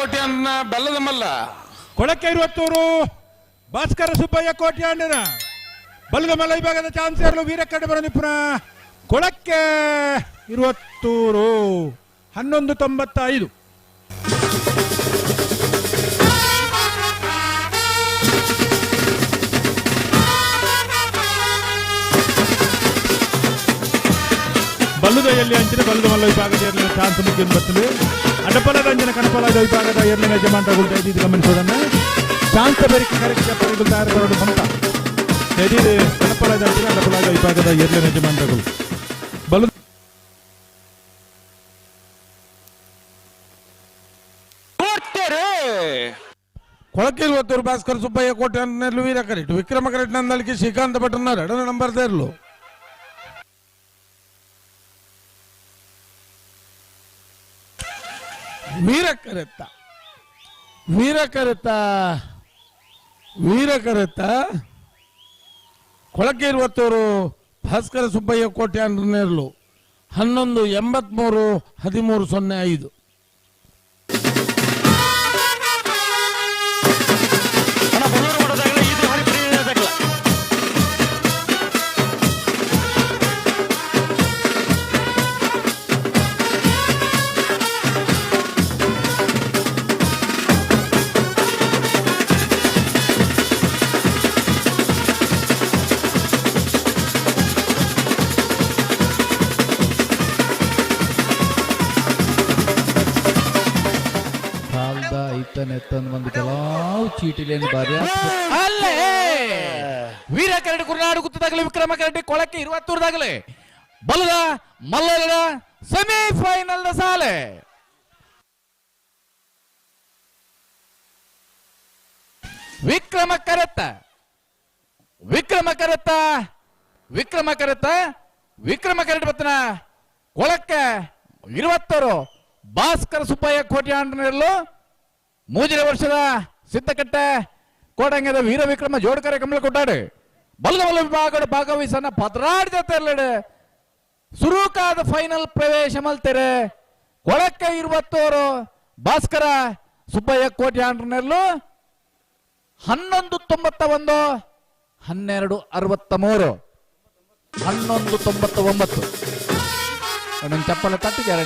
ಕೋಟ್ಯಾನ ಬೆಲ್ಲದ ಮಲ್ಲ ಕೊಳಕ್ಕೆ 20 ಭಾಸ್ಕರ ಸುಬ್ಬಯ್ಯ ಕೋಟ್ಯಾಂಡನ ಬಲ್ಲದ ಮಲ್ಲ ವಿಭಾಗದ ಚಾನ್ಸರ್ಲು ವೀರಕ್ಕಡೆ ಬರನಿಪುರ ಕೊಳಕ್ಕೆ 20 11.95. ಬಲ್ಲುದಯಲ್ಲಿ ಅಂಚಿನ ಬಲ್ಲದ ಮಲ್ಲ ವಿಭಾಗದ ಎರಡನೇ ಚಾನ್ಸ್ ಮುಖ್ಯ ಬರ್ತದೆ. ಅಡ್ಡಪಲದ ಅಂಜನ ಕಣಪಲದ ವಿಭಾಗದ ಎರಡನೇ ಯಜಮಾನರಾಗುತ್ತಾ ಇದ್ದು ಗಮನಿಸೋದನ್ನ ಚಾನ್ಸ್ ಬೇರಿಕೆ ಕರೆಕ್ಟ್ ಪರಿಗಳು ತಯಾರು ಬಂತ ಎದಿದೆ ಕಣಪಲದ ಅಂಚಿನ ಅಡ್ಡಪಲದ ವಿಭಾಗದ ಎರಡನೇ ಯಜಮಾನರಾಗಳು ಬಲ್ಲು ಕೊಳಕ್ಕೆ 20 ಭಾಸ್ಕರ್ ಸುಬ್ಬಯ್ಯ ಕೋಟೆ ನೆರಳು ವೀರ ಕರೆಕ್ಟ್ ವಿಕ್ರಮ ಕರೆಕ್ಟ್ ನಂದಳಿಕೆ ಶ್ರೀಕಾಂತ್ ಭಟ್ನ 2ನೇ ನಂಬರ್ ದೇರ್ಲು ವೀರ ಕರೆತ್ತ ಕೊಳಕ್ಕೆ 20 ಭಾಸ್ಕರ ಸುಬ್ಬಯ್ಯ ಕೋಟೆ ನೆರಳು 11.83 13.05. ಒಂದು ಕೆಲವು ಚೀಟಿಲೇನು ಬಾರಿ ಅಲ್ಲೇ ವೀರ ಕರಡಿ ಕುರ್ನಾಡು ಗುತ್ತದಾಗಲೇ ವಿಕ್ರಮ ಕರಡಿ ಕೊಳಕ್ಕೆ 20 ಬಲದ ಮಲ್ಲರ ಸೆಮಿಫೈನಲ್ ಸಾಲೆ ವಿಕ್ರಮ ಕರೆಟ್ ಬತ್ತನ ಕೊಳಕ್ಕೆ 20 ಭಾಸ್ಕರ ಸುಬ್ಬಯ್ಯ ಕೋಟೆ ಆಂಡ್ರನೆರಲು 3ನೇ ವರ್ಷದ ಸಿದ್ದಕಟ್ಟೆ ಕೋಡಂಗದ ವೀರ ವಿಕ್ರಮ ಜೋಡ್ಕರೆ ಕಮಲ ಕೊಟ್ಟಾಡು ಬಲ್ಲದ ಮಲ್ಲ ವಿಭಾಗದ ಭಾಗವಹಿಸನ್ನ ಪದರಾಡಿದ ತೆರಳಡೆ ಸುರೂಕಾದ ಫೈನಲ್ ಪ್ರವೇಶ ಮಲ್ತೆರೆ ಕೊಳಕ್ಕೆ 20 ಭಾಸ್ಕರ ಸುಬ್ಬಯ್ಯ ಕೋಟೆ ಆಂಡ್ರನೆರಲು 11.91 12.63 11.99 ನನ್ನ ಚಪ್ಪಲ ತಟ್ಟಿದ್ದಾರೆ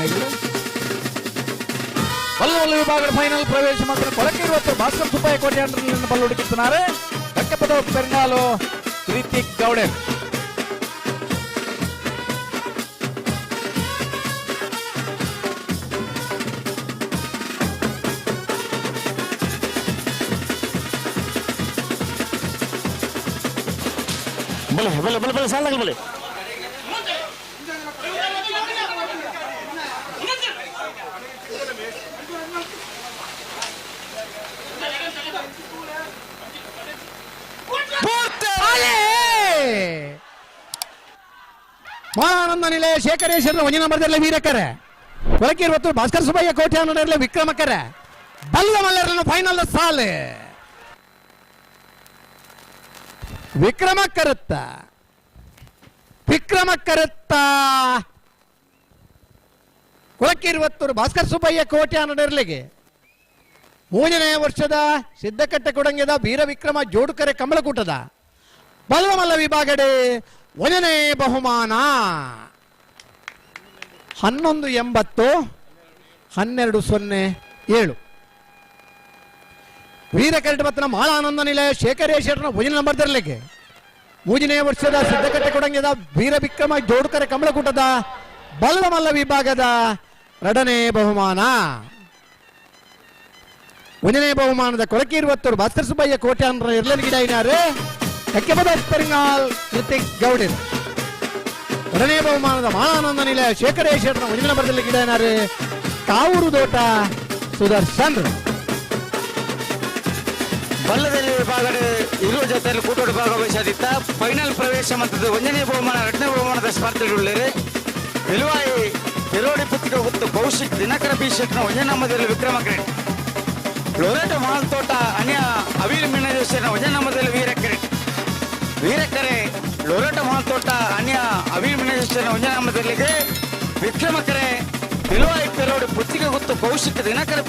ಬಲ್ಲವಲ್ಲ ವಿಭಾಗದ ಫೈನಲ್ ಪ್ರವೇಶ ಮಾತ್ರ ಕೊಳಕ್ಕೆ 20 ಭಾಸ್ಕರ್ ಸುಬ್ಬಯ್ಯ ಕೋಟೆ ಆಂಡ್ರನಿಂದ ಬಲ್ಲುಡಿಸುತ್ತಾರೆ. ಕಕ್ಕಪದ ಪೆರ್ನಾಲು ಕೃತಿಕ್ ಗೌಡೆ ಬಲೆ ಸಾಲ ಬಲೆ ಮಾನಂದ ನಿಲಯ ಶೇಖರೇಶ್ವರ 1ನೇ ನಂಬರ್ದಲ್ಲಿ ವೀರಕರೆ ಕೊಳಕ್ಕೆ 20 ಭಾಸ್ಕರ ಸುಬ್ಬಯ್ಯ ಕೋಟೆ ಆಂಡ್ರನೆರಲು ವಿಕ್ರಮಕರೆ ಬಲ್ಲ ಮಲ್ಲರನ್ನು ಫೈನಲ್ ಸಾಲೆ ವಿಕ್ರಮ ಕರುತ್ತ ಕೊಳಕ್ಕೆ 20 ಭಾಸ್ಕರ ಸುಬ್ಬಯ್ಯ ಕೋಟೆ ಆಂಡ್ರನೆರಲಿಗೆ 3ನೇ ವರ್ಷದ ಸಿದ್ದಕಟ್ಟೆ ಕೊಡಂಗದ ವೀರ ವಿಕ್ರಮ ಜೋಡುಕರೆ ಕಮಲಕೂಟದ ಬಲ್ಲಮಲ್ಲ ವಿಭಾಗಡೆ 1ನೇ ಬಹುಮಾನ 11.80 12.07. ವೀರ ಕರೆಕ್ಟ್ ಬತ್ತನ ಮಾಳಾನಂದ ನಿಲಯ ಶೇಖರೇಶ್ವರನ 1ನೇ ನಂಬರ್ ದರ್ಲಿಗೆ 3ನೇ ವರ್ಷದ ಸಿದ್ದಕಟ್ಟೆ ಕೊಡಂಗದ ವೀರ ವಿಕ್ರಮ ಜೋಡುಕರೆ ಕಮಲಕೂಟದ ಬಲ್ಲಮಲ್ಲ ವಿಭಾಗದ 2ನೇ ಬಹುಮಾನ 1ನೇ ಬಹುಮಾನದ ಕೊಳಕ್ಕೆ 20 ಭಾಸ್ಕರ ಸುಬ್ಬಯ್ಯ ಕೋಟೆ ಆಂಡ್ರ ಎರಡನೇ ಕಕ್ಕೆಪದ ಪೆರಿಂಗಾಲ್ ಕೃತಿಕ್ ಗೌಡೆ 2ನೇ ಬಹುಮಾನದ ಮಾನಂದ ನಿಲಯ ಶೇಖರೇಶ್ವರನ 1ನೇ ನಂಬರ್ದಲ್ಲಿ ಗಿಡನಾರೆ ಕಾವೂರು ದೋಟ ಸುದರ್ಶನ್ ಬಲ್ಲದಲ್ಲಿ ವಿಭಾಗದ ಇರುವ ಜೊತೆಯಲ್ಲಿ ಕೂಟೋಟ ಭಾಗವಹಿಸಿದ್ದ ಫೈನಲ್ ಪ್ರವೇಶ ಮತ್ತದ 1ನೇ ಬಹುಮಾನ 2ನೇ ಬಹುಮಾನದ ಸ್ಪರ್ಧೆಗಳಿವೆ ವಿಲುವಾಯಿ ಪೆರೋಡಿ ಪುತ್ತಿಗೆ ಹೊತ್ತು ಕೌಶಿಕ್ ದಿನಕರ ಬಿ ಶೆಟ್ನ 1ನೇ ನಂಬರ್ದಲ್ಲಿ ವಿಕ್ರಮ ಕ್ರೆಡಿಟ್ ಲೋರೇಟ ಮಾಲ್ ತೋಟ ಅನ್ಯ ಅವೀರ್ ಮಿಣದೇಶ್ವರನ 1ನೇ ನಂಬರ್ದಲ್ಲಿ ವೀರಕರೆ ಲೋರೇಟ ಮಾಲ್ ತೋಟ ಅನ್ಯ ಅವೀರ್ ಮಿಣದೇಶ್ವರನ 1ನೇ ನಂಬರ್ದಲ್ಲಿಗೆ ವಿಕ್ರಮಕರೆ ವಿಲುವಾಯಿ ಪೆರೋಡಿ ಪುತ್ತಿಗೆ ಹೊತ್ತು ಕೌಶಿಕ್ ದಿನಕರ